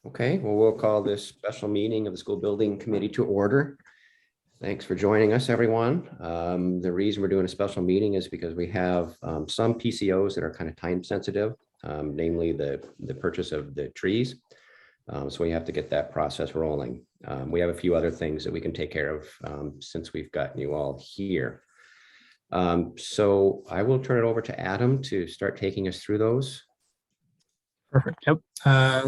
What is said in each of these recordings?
Okay, well, we'll call this special meeting of the School Building Committee to order. Thanks for joining us, everyone. The reason we're doing a special meeting is because we have some PCOs that are kind of time sensitive, namely the purchase of the trees. So we have to get that process rolling. We have a few other things that we can take care of since we've gotten you all here. So I will turn it over to Adam to start taking us through those. Perfect. Yep.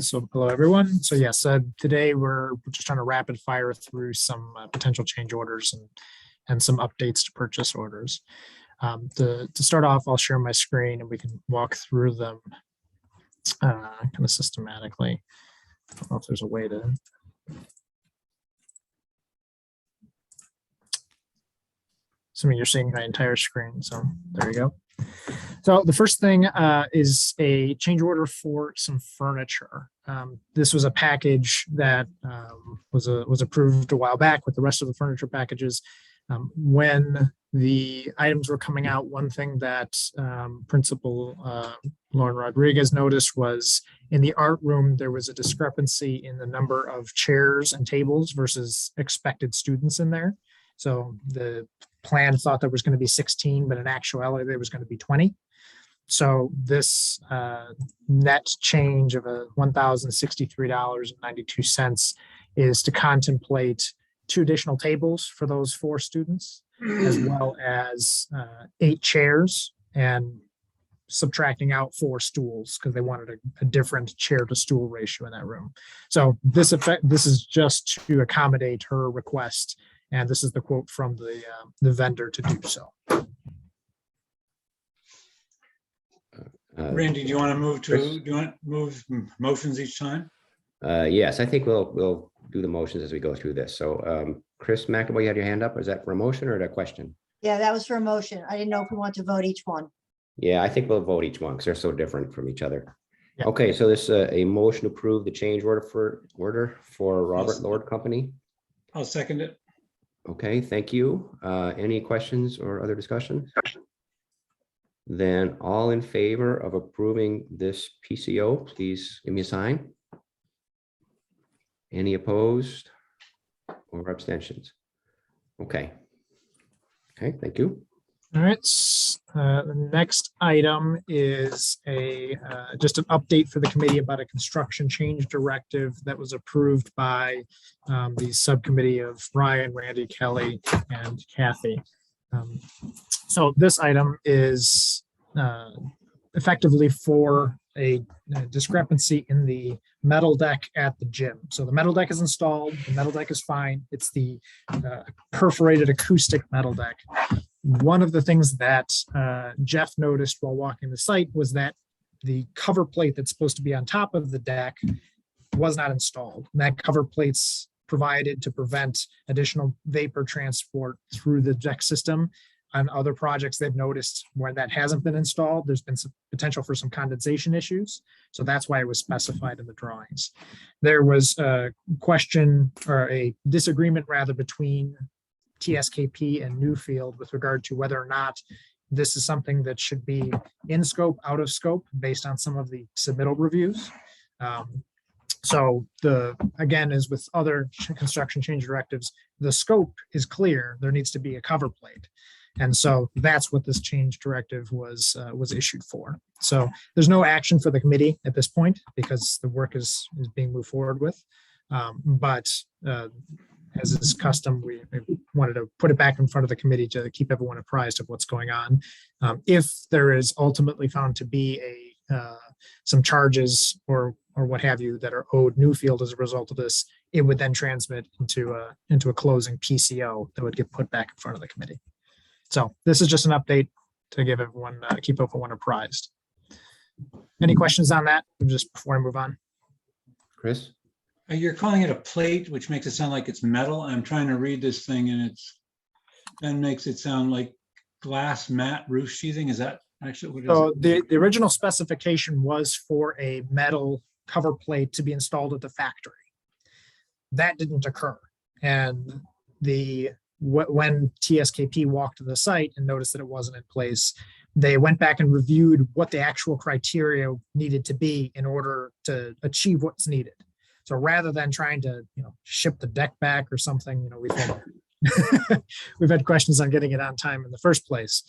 So hello, everyone. So yes, today we're just trying to rapid fire through some potential change orders and some updates to purchase orders. To start off, I'll share my screen and we can walk through them kind of systematically. I don't know if there's a way to. Assuming you're seeing my entire screen, so there you go. So the first thing is a change order for some furniture. This was a package that was approved a while back with the rest of the furniture packages. When the items were coming out, one thing that Principal Lauren Rodriguez noticed was in the art room, there was a discrepancy in the number of chairs and tables versus expected students in there. So the plan thought there was going to be 16, but in actuality, there was going to be 20. So this net change of $1,063.92 is to contemplate 2 additional tables for those 4 students, as well as 8 chairs, and subtracting out 4 stools because they wanted a different chair to stool ratio in that room. So this is just to accommodate her request. And this is the quote from the vendor to do so. Randy, do you want to move to? Do you want to move motions each time? Yes, I think we'll do the motions as we go through this. So, Chris McAvoy, you had your hand up. Is that for a motion or a question? Yeah, that was for a motion. I didn't know if we want to vote each one. Yeah, I think we'll vote each one because they're so different from each other. Yeah. Okay, so this a motion to approve the change order for Robert Lord Company. I'll second it. Okay, thank you. Any questions or other discussion? Then all in favor of approving this PCO, please give me a sign. Any opposed or abstentions? Okay. Okay, thank you. All right. The next item is just an update for the committee about a construction change directive that was approved by the subcommittee of Ryan, Randy, Kelly, and Kathy. So this item is effectively for a discrepancy in the metal deck at the gym. So the metal deck is installed, the metal deck is fine. It's the perforated acoustic metal deck. One of the things that Jeff noticed while walking the site was that the cover plate that's supposed to be on top of the deck was not installed. And that cover plate's provided to prevent additional vapor transport through the deck system. On other projects, they've noticed where that hasn't been installed, there's been some potential for some condensation issues. So that's why it was specified in the drawings. There was a question or a disagreement rather between TSKP and Newfield with regard to whether or not this is something that should be in scope, out of scope, based on some of the submittal reviews. So again, as with other construction change directives, the scope is clear. There needs to be a cover plate. And so that's what this change directive was issued for. So there's no action for the committee at this point because the work is being moved forward with. But as is custom, we wanted to put it back in front of the committee to keep everyone apprised of what's going on. If there is ultimately found to be some charges or what have you that are owed Newfield as a result of this, it would then transmit into a closing PCO that would get put back in front of the committee. So this is just an update to give everyone, keep everyone apprised. Any questions on that just before I move on? Chris? You're calling it a plate, which makes it sound like it's metal. I'm trying to read this thing and then makes it sound like glass mat roof sheathing. Is that actually what it is? So the original specification was for a metal cover plate to be installed at the factory. That didn't occur. And when TSKP walked to the site and noticed that it wasn't in place, they went back and reviewed what the actual criteria needed to be in order to achieve what's needed. So rather than trying to, ship the deck back or something, we've had questions on getting it on time in the first place.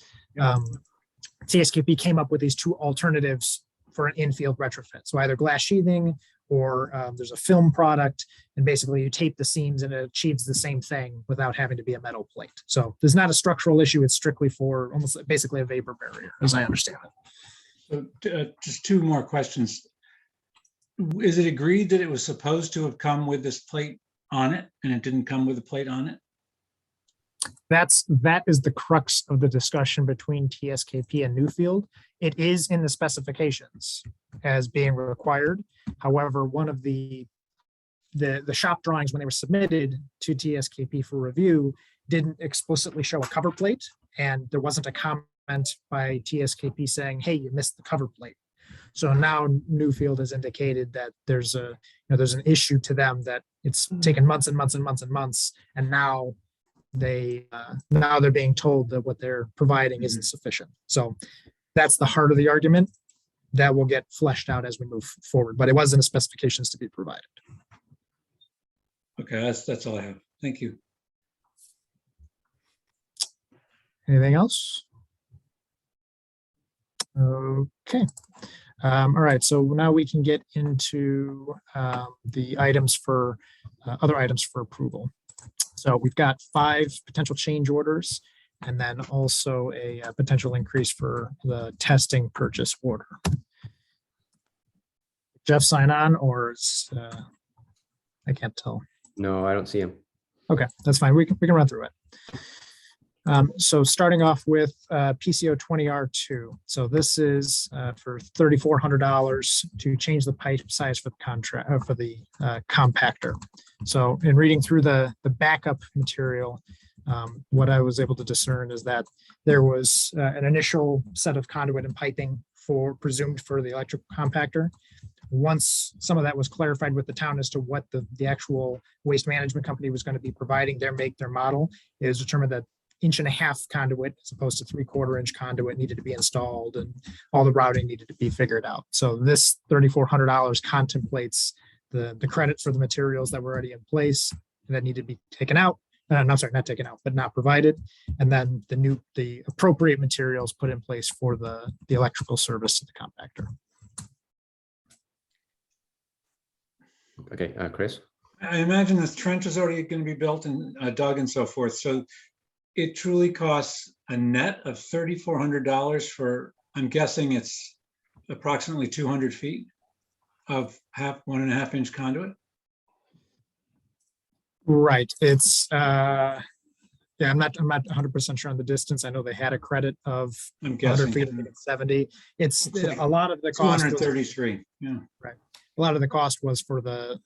TSKP came up with these two alternatives for an infield retrofit. So either glass sheathing or there's a film product, and basically you tape the seams and it achieves the same thing without having to be a metal plate. So there's not a structural issue. It's strictly for almost basically a vapor barrier, as I understand it. So just two more questions. Is it agreed that it was supposed to have come with this plate on it and it didn't come with a plate on it? That is the crux of the discussion between TSKP and Newfield. It is in the specifications as being required. However, one of the shop drawings when they were submitted to TSKP for review didn't explicitly show a cover plate, and there wasn't a comment by TSKP saying, "Hey, you missed the cover plate." So now Newfield has indicated that there's an issue to them, that it's taken months and months and months and months, and now they're being told that what they're providing isn't sufficient. So that's the heart of the argument that will get fleshed out as we move forward, but it was in the specifications to be provided. Okay, that's all I have. Thank you. Anything else? Okay. All right, so now we can get into the items for other items for approval. So we've got 5 potential change orders, and then also a potential increase for the testing purchase order. Jeff, sign on, or is, I can't tell. No, I don't see him. Okay, that's fine. We can run through it. So starting off with PCO 20R2. So this is for $3,400 to change the pipe size for the contract for the compactor. So in reading through the backup material, what I was able to discern is that there was an initial set of conduit and piping presumed for the electrical compactor. Once some of that was clarified with the town as to what the actual waste management company was going to be providing, their model, it was determined that 1.5-inch conduit as opposed to 3/4-inch conduit needed to be installed, and all the routing needed to be figured out. So this $3,400 contemplates the credit for the materials that were already in place that needed to be taken out. I'm sorry, not taken out, but not provided. And then the appropriate materials put in place for the electrical service to the compactor. Okay, Chris? I imagine this trench is already going to be built and dug and so forth. So it truly costs a net of $3,400 for, I'm guessing it's approximately 200 feet of 1.5-inch conduit. Right. It's yeah, I'm not 100% sure on the distance. I know they had a credit of I'm 100 guessing feet, I think it's 70. It's a lot of the cost. 233. Yeah. Right. A lot of the cost was for the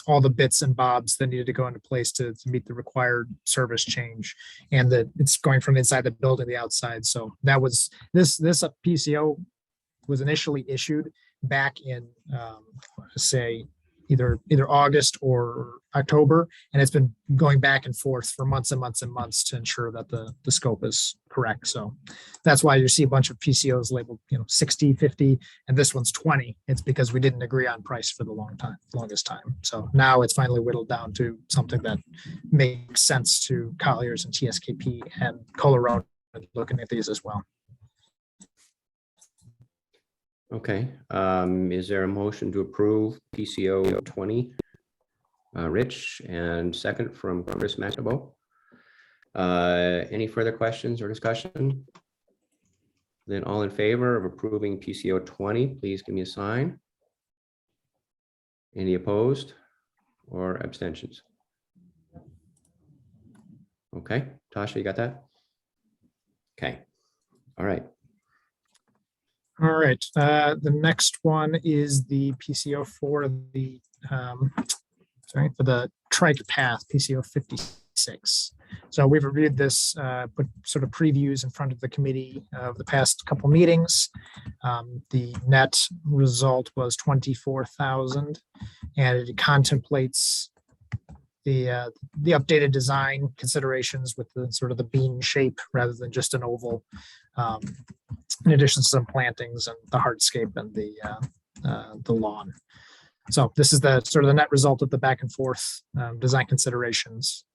all the bits and bobs that needed to go into place to meet the required service change, and that it's going from inside the building to the outside. So that was this PCO was initially issued back in say either August or October, and it's been going back and forth for months and months and months to ensure that the scope is correct. So that's why you see a bunch of PCOs labeled 60, 50, and this one's 20. It's because we didn't agree on price for the longest time. So now it's finally whittled down to something that makes sense to Colliers and TSKP and Colorado looking at these as well. Okay, is there a motion to approve PCO 20? Rich, and second from Chris McNabo. Any further questions or discussion? Then all in favor of approving PCO 20, please give me a sign. Any opposed or abstentions? Okay, Tasha, you got that? Okay, all right. All right, the next one is the PCO for the for the trike path, PCO 56. So we've reviewed this, put sort of previews in front of the committee of the past couple meetings. The net result was 24,000, and it contemplates the updated design considerations with the sort of the bean shape rather than just an oval. In addition to some plantings and the hardscape and the lawn. So this is the sort of the net result of the back and forth design considerations.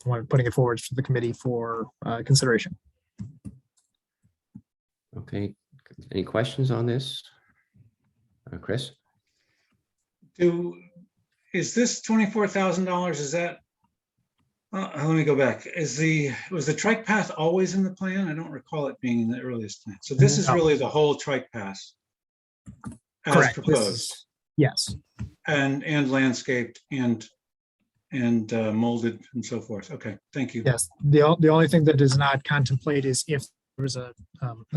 Putting it forward to the committee for consideration. Okay, any questions on this? Chris? Is this $24,000? Is that? Let me go back. Was the trike path always in the plan? I don't recall it being in the earliest plan. So this is No. really the whole trike path as Correct. proposed, Yes. and landscaped and molded and so forth. Okay, thank you. Yes. The only thing that does not contemplate is if there was a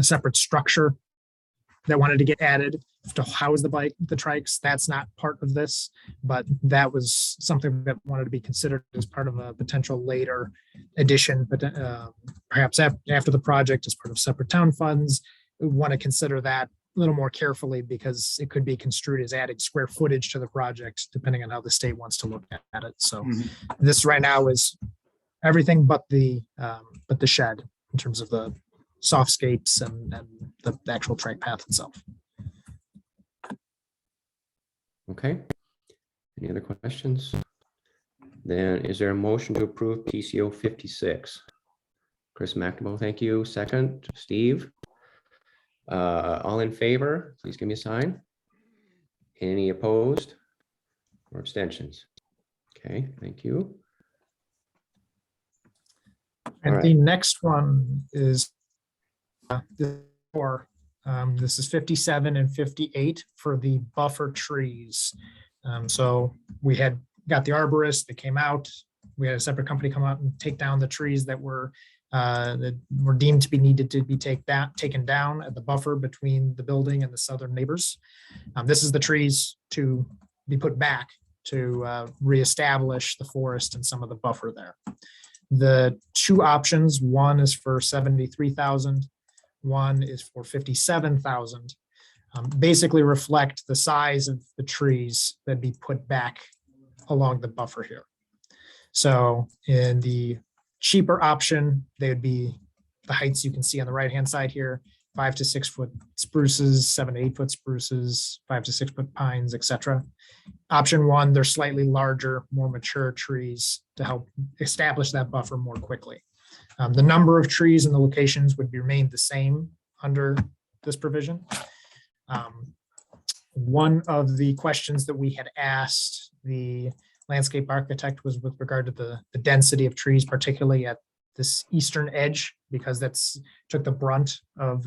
separate structure that wanted to get added to house the trikes. That's not part of this, but that was something that wanted to be considered as part of a potential later addition, but perhaps after the project as part of separate town funds. We want to consider that a little more carefully because it could be construed as adding square footage to the project, depending on how the state wants to look at it. So this right now is everything but the shed in terms of the softscapes and the actual trike path itself. Okay. Any other questions? Then is there a motion to approve PCO 56? Chris McNamara, thank you. Second, Steve. All in favor, please give me a sign. Any opposed or abstentions? Okay, thank you. And All the right. next one is this is 57 and 58 for the buffer trees. So we had got the arborist that came out. We had a separate company come out and take down the trees that were deemed to be needed to be taken down at the buffer between the building and the southern neighbors. This is the trees to be put back to reestablish the forest and some of the buffer there. The two options, one is for 73,000, one is for 57,000, basically reflect the size of the trees that be put back along the buffer here. So in the cheaper option, they would be the heights you can see on the right-hand side here, 5 to 6 foot spruces, 7 to 8 foot spruces, 5 to 6 foot pines, etc. Option one, they're slightly larger, more mature trees to help establish that buffer more quickly. The number of trees and the locations would remain the same under this provision. One of the questions that we had asked the landscape architect was with regard to the density of trees, particularly at this eastern edge, because that's took the brunt of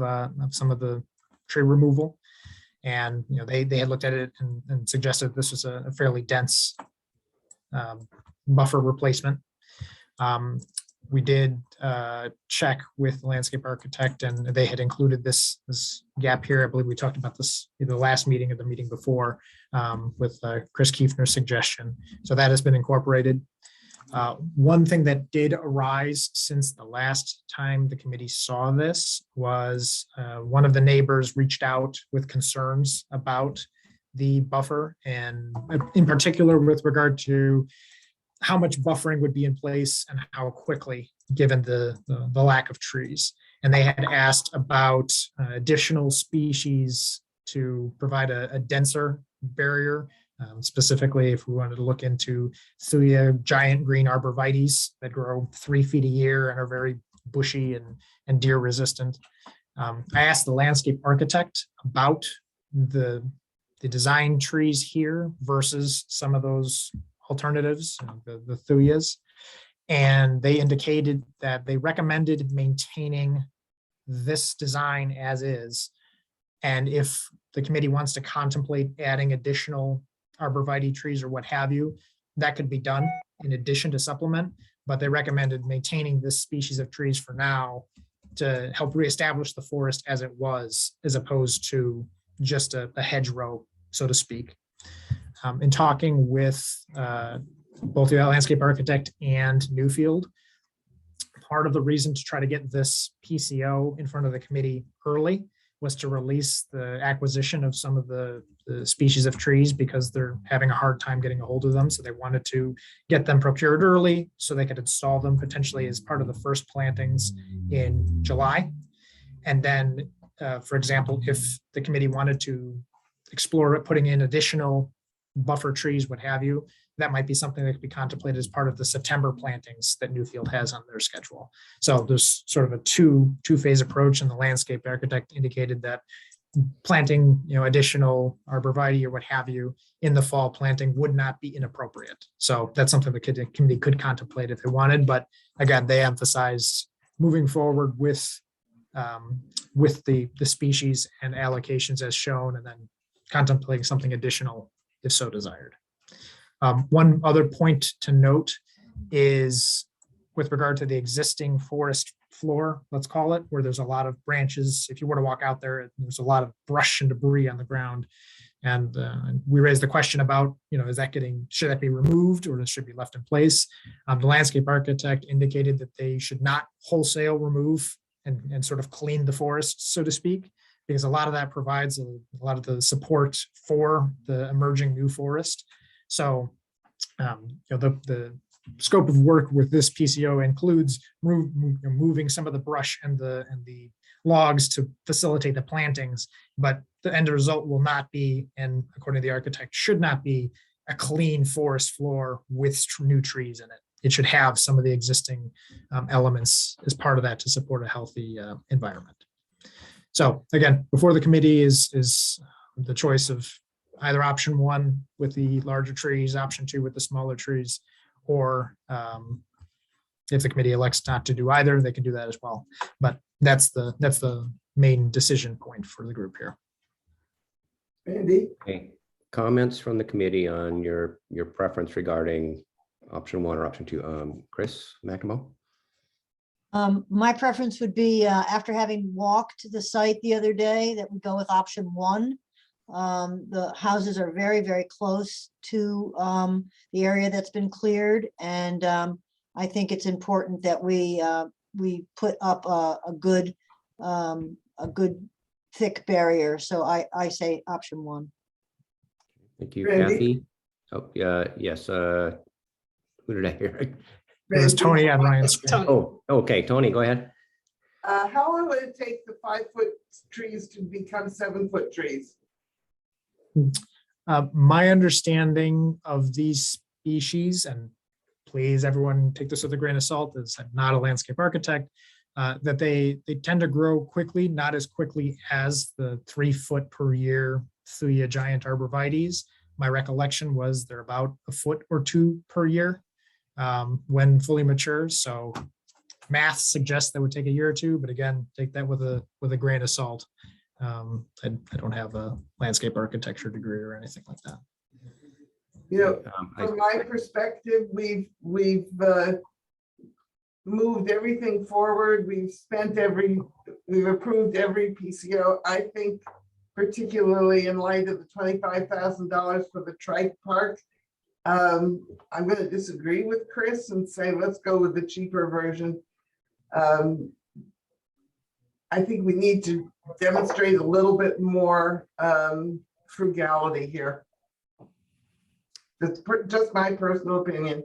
some of the tree removal. And they had looked at it and suggested this was a fairly dense buffer replacement. We did check with the landscape architect, and they had included this gap here. I believe we talked about this in the last meeting or the meeting before with Chris Kiefner's suggestion. So that has been incorporated. One thing that did arise since the last time the committee saw this was one of the neighbors reached out with concerns about the buffer, and in particular with regard to how much buffering would be in place and how quickly, given the lack of trees. And they had asked about additional species to provide a denser barrier. Specifically, if we wanted to look into Thuya giant green arborvitaes that grow 3 feet a year and are very bushy and deer resistant. I asked the landscape architect about the design trees here versus some of those alternatives, the Thuyas, and they indicated that they recommended maintaining this design as is. And if the committee wants to contemplate adding additional arborvitae trees or what have you, that could be done in addition to supplement, but they recommended maintaining this species of trees for now to help reestablish the forest as it was, as opposed to just a hedgerow, so to speak. In talking with both the landscape architect and Newfield, part of the reason to try to get this PCO in front of the committee early was to release the acquisition of some of the the species of trees because they're having a hard time getting a hold of them. So they wanted to get them procured early so they could install them potentially as part of the first plantings in July. And then, for example, if the committee wanted to explore putting in additional buffer trees, what have you, that might be something that could be contemplated as part of the September plantings that Newfield has on their schedule. So there's sort of a two-phase approach, and the landscape architect indicated that planting, additional arborvitae or what have you in the fall planting would not be inappropriate. So that's something the committee could contemplate if they wanted. But again, they emphasize moving forward with the species and allocations as shown, and then contemplating something additional if so desired. One other point to note is with regard to the existing forest floor, let's call it, where there's a lot of branches. If you were to walk out there, there's a lot of brush and debris on the ground. And we raised the question about, should that be removed or should it be left in place? The landscape architect indicated that they should not wholesale remove and sort of clean the forest, so to speak, because a lot of that provides a lot of the support for the emerging new forest. So, the scope of work with this PCO includes moving some of the brush and the logs to facilitate the plantings, but the end result will not be, and according to the architect, should not be a clean forest floor with new trees in it. It should have some of the existing elements as part of that to support a healthy environment. So again, before the committee is the choice of either option one with the larger trees, option two with the smaller trees, or if the committee elects not to do either, they can do that as well. But that's the main decision point for the group here. Andy? Okay, comments from the committee on your preference regarding option one or option two. Chris McNamara? My preference would be, after having walked the site the other day, that we go with option one. The houses are very, very close to the area that's been cleared. And I think it's important that we put up a good thick barrier. So I say option one. Thank you, Randy? Kathy. Oh, yeah, yes. Who did I hear? It was Tony on Ryan's screen. Oh, okay, Tony, go ahead. How long would it take the 5-foot trees to become 7-foot trees? My understanding of these species, and please everyone take this with a grain of salt, as I'm not a landscape architect, that they tend to grow quickly, not as quickly as the 3-foot per year Thuya giant arborvitaes. My recollection was they're about a foot or two per year when fully mature. So math suggests that would take a year or two, but again, take that with a grain of salt. I don't have a landscape architecture degree or anything like that. From my perspective, we've moved everything forward. We've approved every PCO. I think particularly in light of the $25,000 for the trike park, I'm going to disagree with Chris and say, let's go with the cheaper version. I think we need to demonstrate a little bit more frugality here. That's just my personal opinion.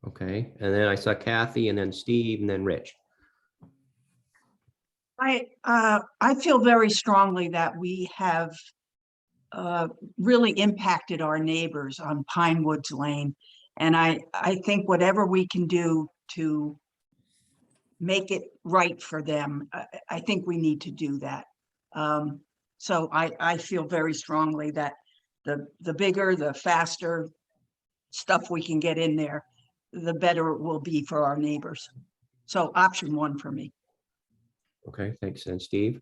Okay, and then I saw Kathy and then Steve and then Rich. I feel very strongly that we have really impacted our neighbors on Pine Woods Lane. And I think whatever we can do to make it right for them, I think we need to do that. So I feel very strongly that the bigger, the faster stuff we can get in there, the better it will be for our neighbors. So option one for me. Okay, thanks. And Steve?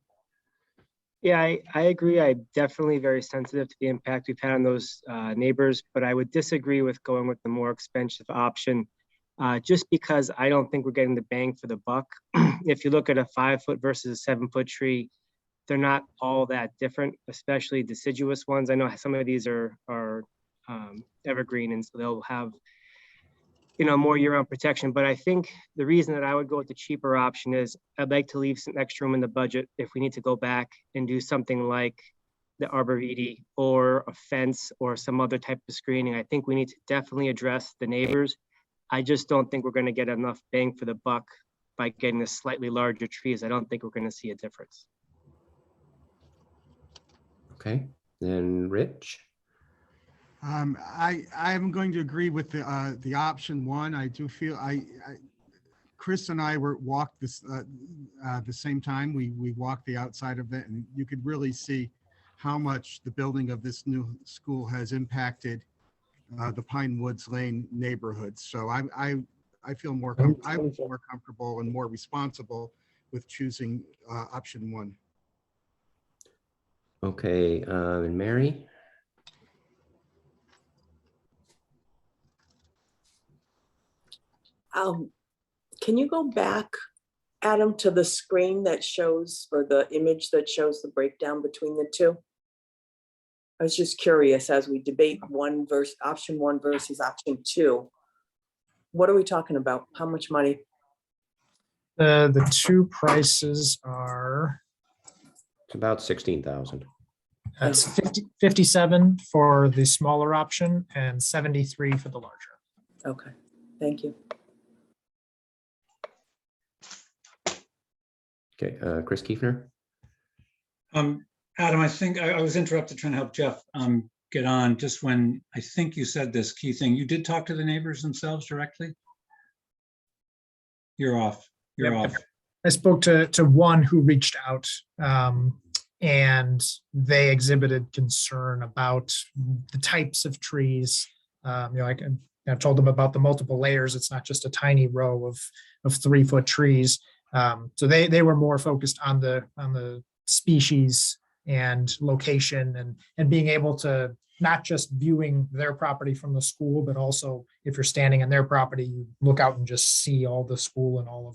Yeah, I agree. I'm definitely very sensitive to the impact we've had on those neighbors, but I would disagree with going with the more expensive option just because I don't think we're getting the bang for the buck. If you look at a 5-foot versus a 7-foot tree, they're not all that different, especially deciduous ones. I know some of these are evergreen, and so they'll have more year-round protection. But I think the reason that I would go with the cheaper option is I'd like to leave some extra room in the budget if we need to go back and do something like the arborvitae or a fence or some other type of screening. I think we need to definitely address the neighbors. I just don't think we're going to get enough bang for the buck by getting the slightly larger trees. I don't think we're going to see a difference. Okay, then Rich. I'm going to agree with the option one. I do feel Chris and I walked this the same time. We walked the outside of it, and you could really see how much the building of this new school has impacted the Pine Woods Lane neighborhood. So I feel more comfortable and more responsible with choosing option one. Okay, and Mary. Can you go back, Adam, to the screen that shows, or the image that shows the breakdown between the two? I was just curious, as we debate option one versus option two, what are we talking about? How much money? The two prices are, It's about 16,000. that's 57 for the smaller option and 73 for the larger. Okay, thank you. Okay, Chris Kiefner. Adam, I think I was interrupted trying to help Jeff get on just when I think you said this key thing. You did talk to the neighbors themselves directly? You're off. You're Yep. off. I spoke to one who reached out, and they exhibited concern about the types of trees. I've told them about the multiple layers. It's not just a tiny row of 3-foot trees. So they were more focused on the species and location and being able to not just viewing their property from the school, but also if you're standing on their property, you look out and just see all the school and all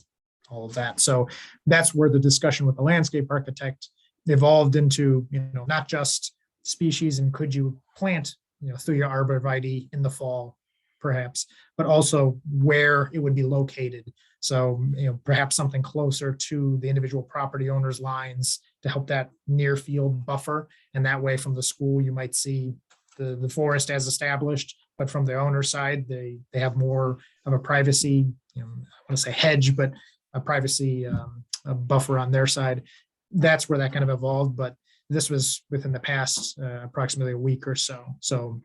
of that. So that's where the discussion with the landscape architect evolved into, not just species and could you plant, through your arborvitae in the fall, perhaps, but also where it would be located. So, perhaps something closer to the individual property owner's lines to help that near field buffer. And that way from the school, you might see the forest as established, but from the owner's side, they have more of a privacy, I want to say hedge, but a privacy a buffer on their side. That's where that kind of evolved. But this was within the past approximately a week or so. So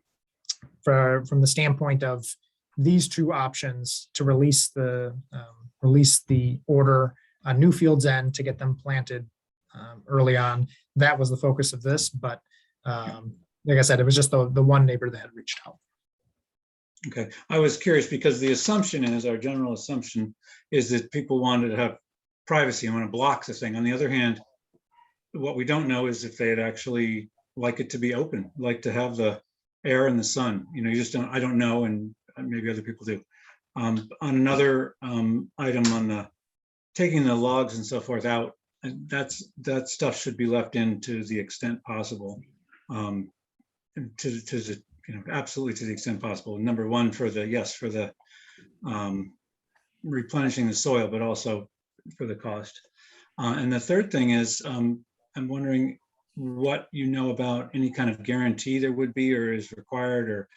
from the standpoint of these two options to release the order on Newfield's end to get them planted early on, that was the focus of this. But like I said, it was just the one neighbor that had reached out. Okay, I was curious because the assumption is, our general assumption is that people wanted to have privacy and want to block the thing. On the other hand, what we don't know is if they'd actually like it to be open, like to have the air and the sun. You just don't, I don't know, and maybe other people do. On another item on the taking the logs and so forth out, that stuff should be left in to the extent possible. Absolutely to the extent possible. Number one, for the replenishing the soil, but also for the cost. And the third thing is, I'm wondering what you know about any kind of guarantee there would be or is required, or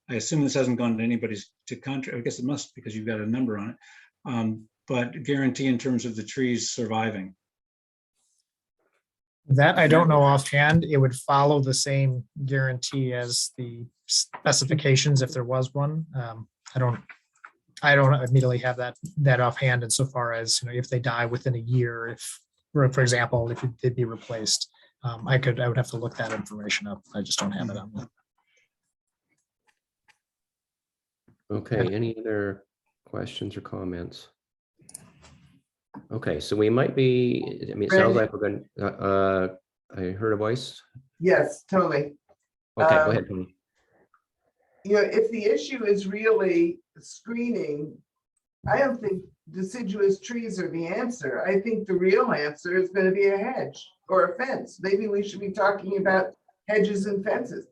I assume this hasn't gone to anybody's contract. I guess it must, because you've got a number on it. But guarantee in terms of the trees surviving. That I don't know offhand. It would follow the same guarantee as the specifications if there was one. I don't immediately have that offhand insofar as, if they die within a year, for example, if they'd be replaced. I would have to look that information up. I just don't have it on me. Okay, any other questions or comments? Okay, so we might be, it sounds like we're going to, I heard a voice. Yes, totally. Okay, go ahead, Tony. If the issue is really screening, I don't think deciduous trees are the answer. I think the real answer is going to be a hedge or a fence. Maybe we should be talking about hedges and fences.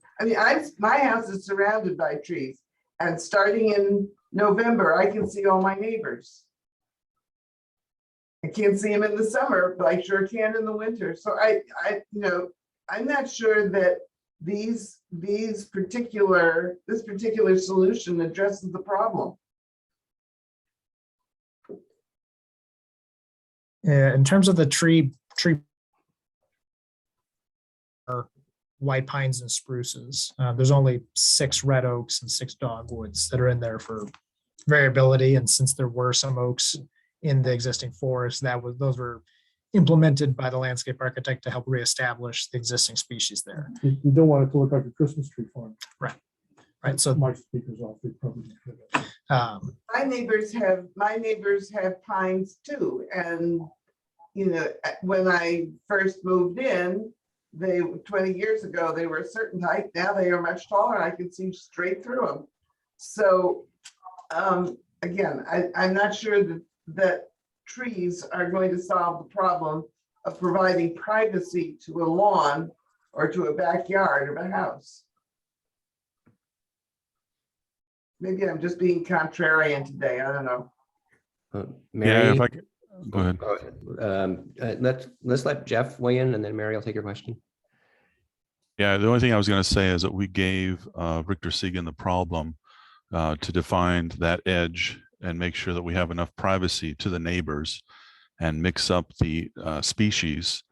My house is surrounded by trees, and starting in November, I can see all my neighbors. I can't see them in the summer, but I sure can in the winter. So I'm not sure that this particular solution addresses the problem. In terms of the tree white pines and spruces, there's only 6 red oaks and 6 dogwoods that are in there for variability. And since there were some oaks in the existing forest, those were implemented by the landscape architect to help reestablish the existing species there. You don't want it to look like a Christmas tree farm. Right. So My speakers off. They probably. My neighbors have pines too, and when I first moved in, 20 years ago, they were a certain height. Now they are much taller. I can see straight through them. So again, I'm not sure that trees are going to solve the problem of providing privacy to a lawn or to a backyard of a house. Maybe I'm just being contrarian today. I don't know. Mary, if I could, go ahead. Let's let Jeff weigh in, and then Mary will take your question. Yeah, the only thing I was going to say is that we gave Richter Segan the problem to define that edge and make sure that we have enough privacy to the neighbors and mix up the species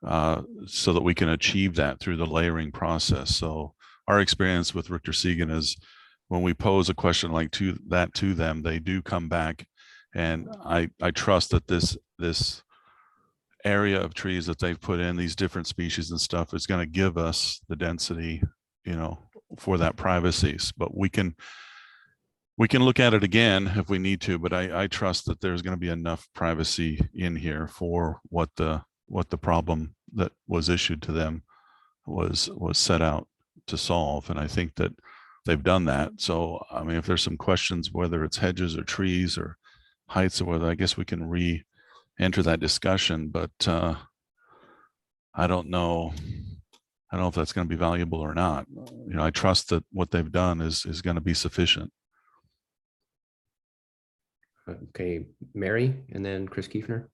so that we can achieve that through the layering process. So our experience with Richter Segan is when we pose a question like to them, they do come back, and I trust that this area of trees that they've put in, these different species and stuff, is going to give us the density, for that privacy. But we can look at it again if we need to, but I trust that there's going to be enough privacy in here for what the problem that was issued to them was set out to solve. And I think that they've done that. So, I mean, if there's some questions, whether it's hedges or trees or heights or whether, I guess we can re-enter that discussion, but I don't know if that's going to be valuable or not. I trust that what they've done is going to be sufficient. Okay, Mary, and then Chris Kiefner.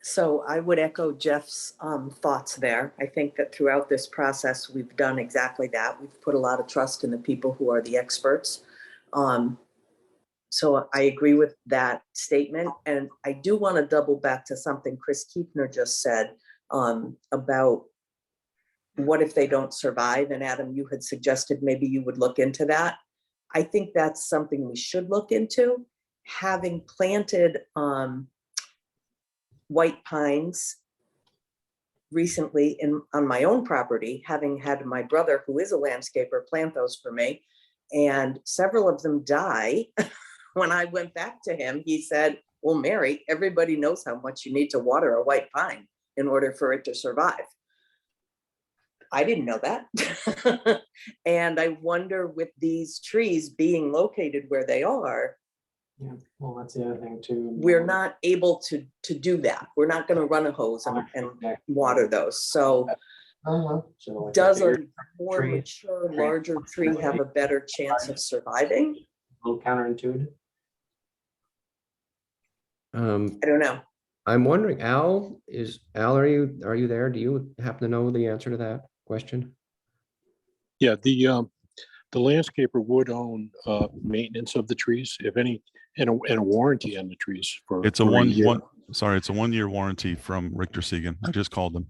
So I would echo Jeff's thoughts there. I think that throughout this process, we've done exactly that. We've put a lot of trust in the people who are the experts. So I agree with that statement. And I do want to double back to something Chris Kiefner just said about what if they don't survive? And Adam, you had suggested maybe you would look into that. I think that's something we should look into. Having planted white pines recently on my own property, having had my brother, who is a landscaper, plant those for me, and several of them die. When I went back to him, he said, well, Mary, everybody knows how much you need to water a white pine in order for it to survive. I didn't know that. And I wonder, with these trees being located where they are, Yeah, well, that's the other thing too. we're not able to do that. We're not going to run a hose and water those. So does a more mature, larger tree have a better chance of surviving? A little counterintuitive. I don't know. I'm wondering, Al, are you there? Do you happen to know the answer to that question? Yeah, the landscaper would own maintenance of the trees, if any, and a warranty on the trees for. It's a for year. it's a 1-year warranty from Richter Segan. I just called them.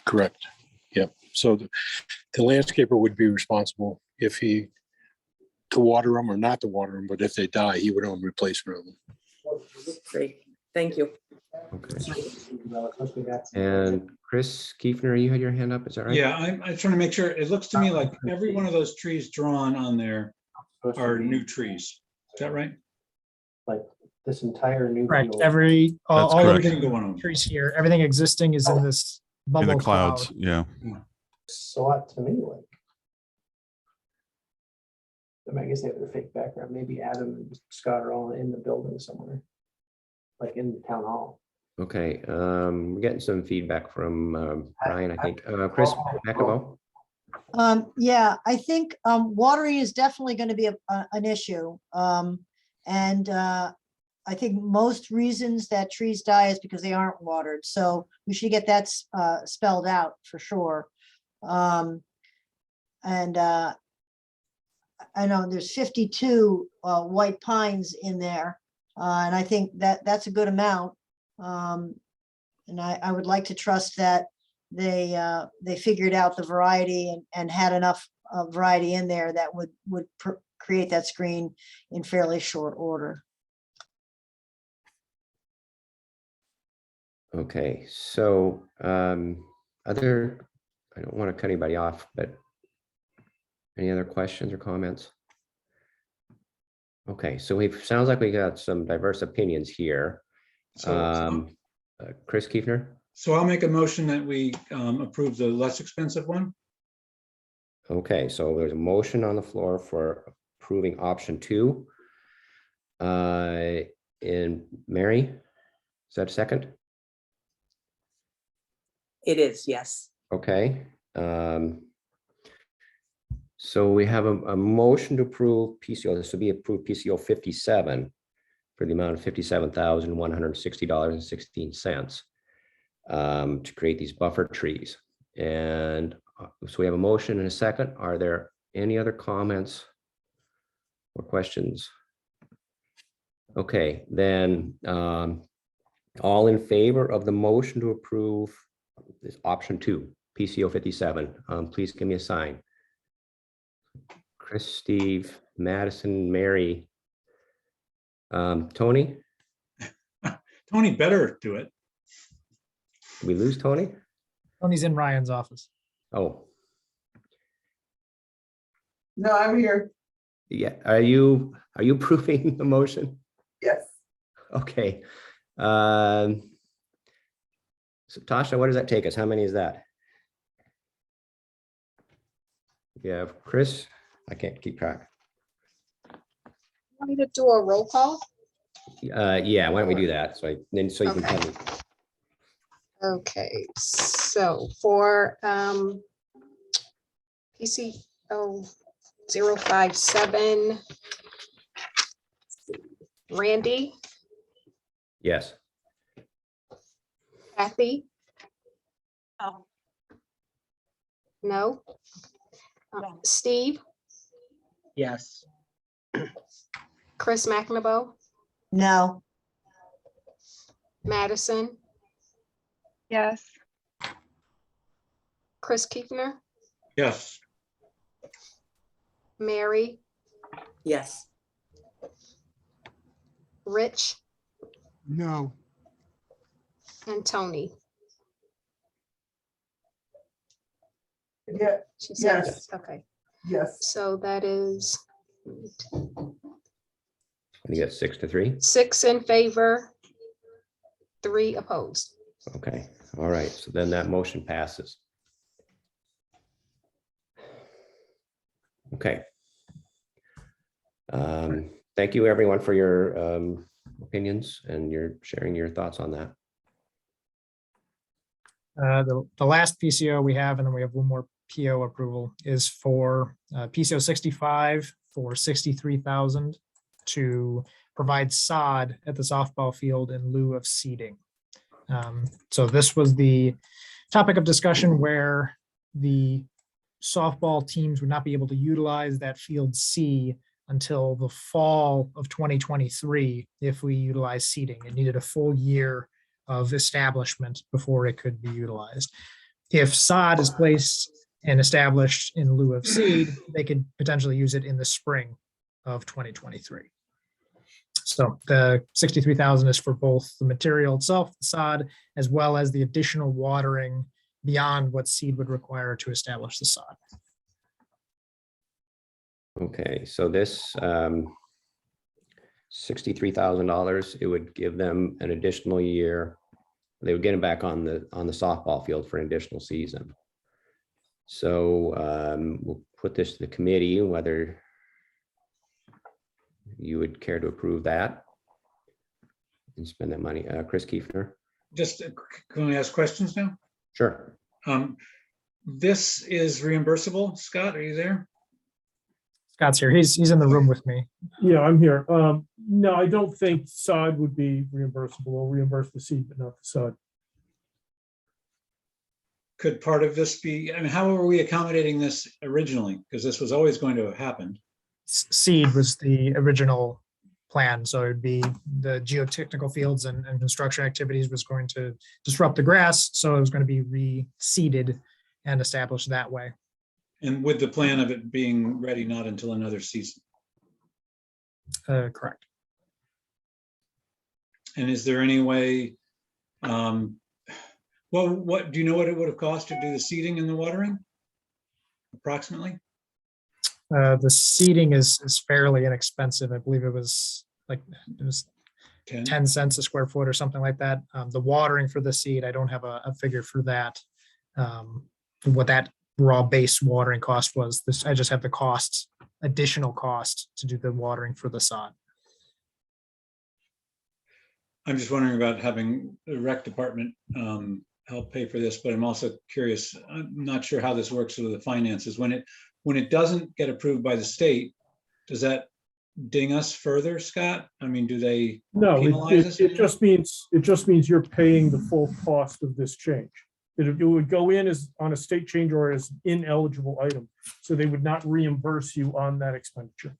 Correct. Yep. So the landscaper would be responsible to water them or not to water them, but if they die, he would own replacement of them. Great. Thank you. Okay. And Chris Kiefner, you had your hand up, is that right? Yeah, I'm trying to make sure. It looks to me like every one of those trees drawn on there are new trees. Is that right? Like this entire new. Correct. field. All correct. Everything going on. trees here, everything existing is in this In bubble the clouds, cloud. yeah. So to me, like, I guess they have their fake background. Maybe Adam and Scott are all in the building somewhere, like in the town hall. Okay, we're getting some feedback from Brian, I think. Chris McAvoy? Yeah, I think watering is definitely going to be an issue. And I think most reasons that trees die is because they aren't watered. So we should get that spelled out for sure. And I know there's 52 white pines in there. And I think that that's a good amount. And I would like to trust that they figured out the variety and had enough variety in there that would create that screen in fairly short order. Okay, so I don't want to cut anybody off, but any other questions or comments? Okay, so sounds like we got some diverse opinions here. So Chris Kiefner? so I'll make a motion that we approve the less expensive one. Okay, so there's a motion on the floor for approving option 2. And Mary, is that a second? It is, yes. Okay. So we have a motion to approve PCO. This will be approved PCO 57 for the amount of $57,160.16 to create these buffer trees. And so we have a motion and a second. Are there any other comments or questions? Okay, then all in favor of the motion to approve this option 2, PCO 57, please give me a sign. Chris, Steve, Madison, Mary, Tony? Tony better do it. Did we lose Tony? Tony's in Ryan's office. Oh, No, I'm here. yeah. Are you approving the motion? Yes. Okay. So Tasha, what does that take us? How many is that? We have Chris. I can't keep track. Want me to do a roll call? Yeah, why don't we do that? So you can tell me. Okay, so for PCO 057, Randy, Yes. Kathy, Oh, no? No. Steve, Yes. Chris McNabo, No, Madison, Yes. Chris Kiefner, Yes. Mary, Yes. Rich, No. and Tony. Yeah, She said Yes. yes. Okay, yes. so that is You got 6-3. 6 in favor, 3 opposed. Okay. All right. So then that motion passes. Okay. Thank you, everyone, for your opinions and your sharing your thoughts on that. The last PCO we have, and then we have one more PO approval, is for PCO 65 for 63,000 to provide sod at the softball field in lieu of seeding. So this was the topic of discussion where the softball teams would not be able to utilize that field C until the fall of 2023 if we utilize seeding. It needed a full year of establishment before it could be utilized. If sod is placed and established in lieu of seed, they could potentially use it in the spring of 2023. So the 63,000 is for both the material itself, the sod, as well as the additional watering beyond what seed would require to establish the sod. Okay, so this $63,000, it would give them an additional year. They would get them back on the softball field for an additional season. So we'll put this to the committee, whether you would care to approve that and spend that money. Chris Kiefner. Just can I ask questions now? Sure. This is reimbursable. Scott, are you there? Scott's here. He's in the room with me. Yeah, I'm here. No, I don't think sod would be reimbursable. We'll reimburse the seed, but not the sod. Could part of this be, I mean, how were we accommodating this originally? Because this was always going to have happened. Seed was the original plan, so it'd be the geotechnical fields and construction activities was going to disrupt the grass, so it was going to be reseeded and established that way. And with the plan of it being ready not until another season. Correct. And is there any way, well, what, do you know what it would have cost to do the seeding and the watering? Approximately? The seeding is fairly inexpensive. I believe it was 10 cents a square foot or something like that. The watering for the seed, I don't have a figure for that. What that raw base watering cost was. This, I just have the costs, additional cost to do the watering for the sod. I'm just wondering about having the rec department help pay for this, but I'm also curious, I'm not sure how this works with the finances. When it doesn't get approved by the state, does that ding us further, Scott? I mean, do they No, penalize us? it just means you're paying the full cost of this change. It would go in as on a state change or as ineligible item. So they would not reimburse you on that expenditure.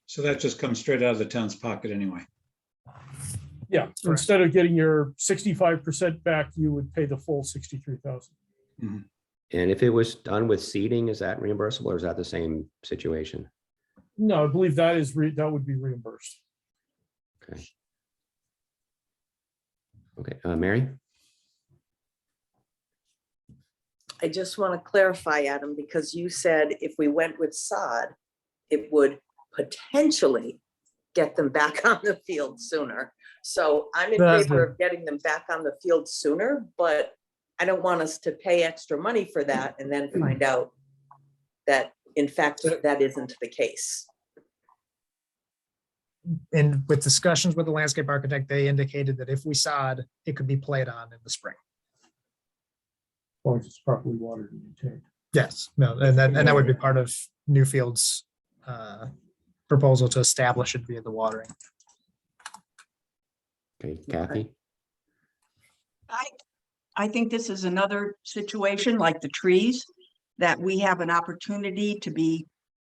So that just comes straight out of the town's pocket anyway. Yeah, instead of getting your 65% back, you would pay the full 63,000. Mhm. And if it was done with seeding, is that reimbursable or is that the same situation? No, I believe that would be reimbursed. Okay. Okay, Mary? I just want to clarify, Adam, because you said if we went with sod, it would potentially get them back on the field sooner. So I'm in favor of getting them back on the field sooner, but I don't want us to pay extra money for that and then find out that in fact, that isn't the case. And with discussions with the landscape architect, they indicated that if we sod, it could be played on in the spring. As long as it's properly watered and maintained. Yes, no, and that would be part of Newfield's proposal to establish it via the watering. Okay, Kathy? I think this is another situation like the trees, that we have an opportunity to be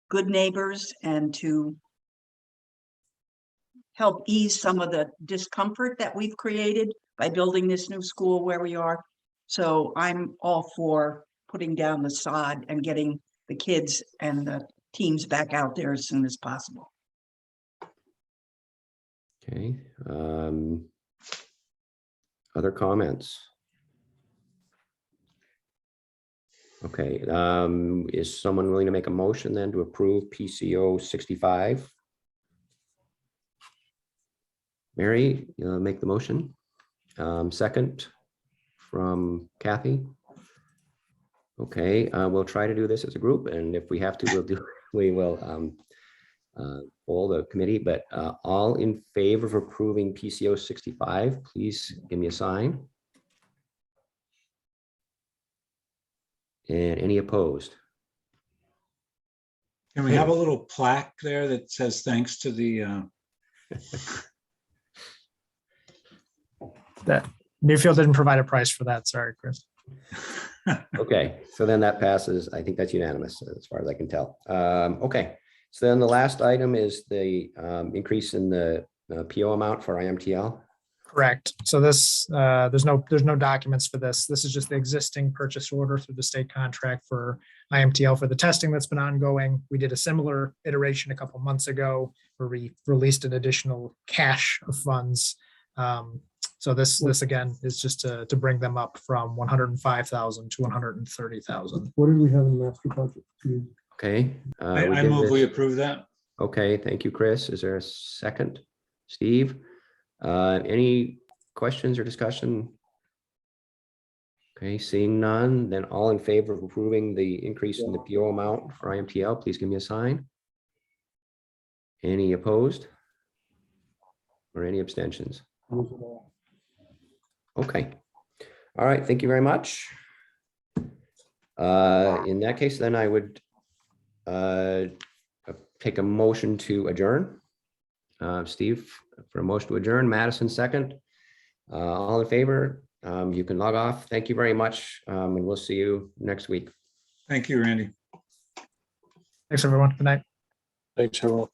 good neighbors and to help ease some of the discomfort that we've created by building this new school where we are. So I'm all for putting down the sod and getting the kids and the teams back out there as soon as possible. Okay. Other comments? Okay, is someone willing to make a motion then to approve PCO 65? Mary, make the motion. Second from Kathy. Okay, we'll try to do this as a group, and if we have to, we will poll the committee, but all in favor of approving PCO 65, please give me a sign. And any opposed? Can we have a little plaque there that says thanks to the That Newfield didn't provide a price for that. Sorry, Chris. Okay, so then that passes. I think that's unanimous as far as I can tell. Okay, so then the last item is the increase in the PO amount for IMTL. Correct. So this, there's no documents for this. This is just the existing purchase order through the state contract for IMTL for the testing that's been ongoing. We did a similar iteration a couple months ago where we released an additional cache of funds. So this again is just to bring them up from 105,000 to 130,000. What did we have in the master budget? Okay. I move we approve that. Okay, thank you, Chris. Is there a second? Steve? Any questions or discussion? Okay, seeing none, then all in favor of approving the increase in the PO amount for IMTL, please give me a sign. Any opposed? Or any abstentions? Okay. All right, thank you very much. In that case, then I would take a motion to adjourn. Steve, for a motion to adjourn, Madison second. All in favor, you can log off. Thank you very much, and we'll see you next week. Thank you, Randy. Thanks, everyone. Good night. Thanks, everyone.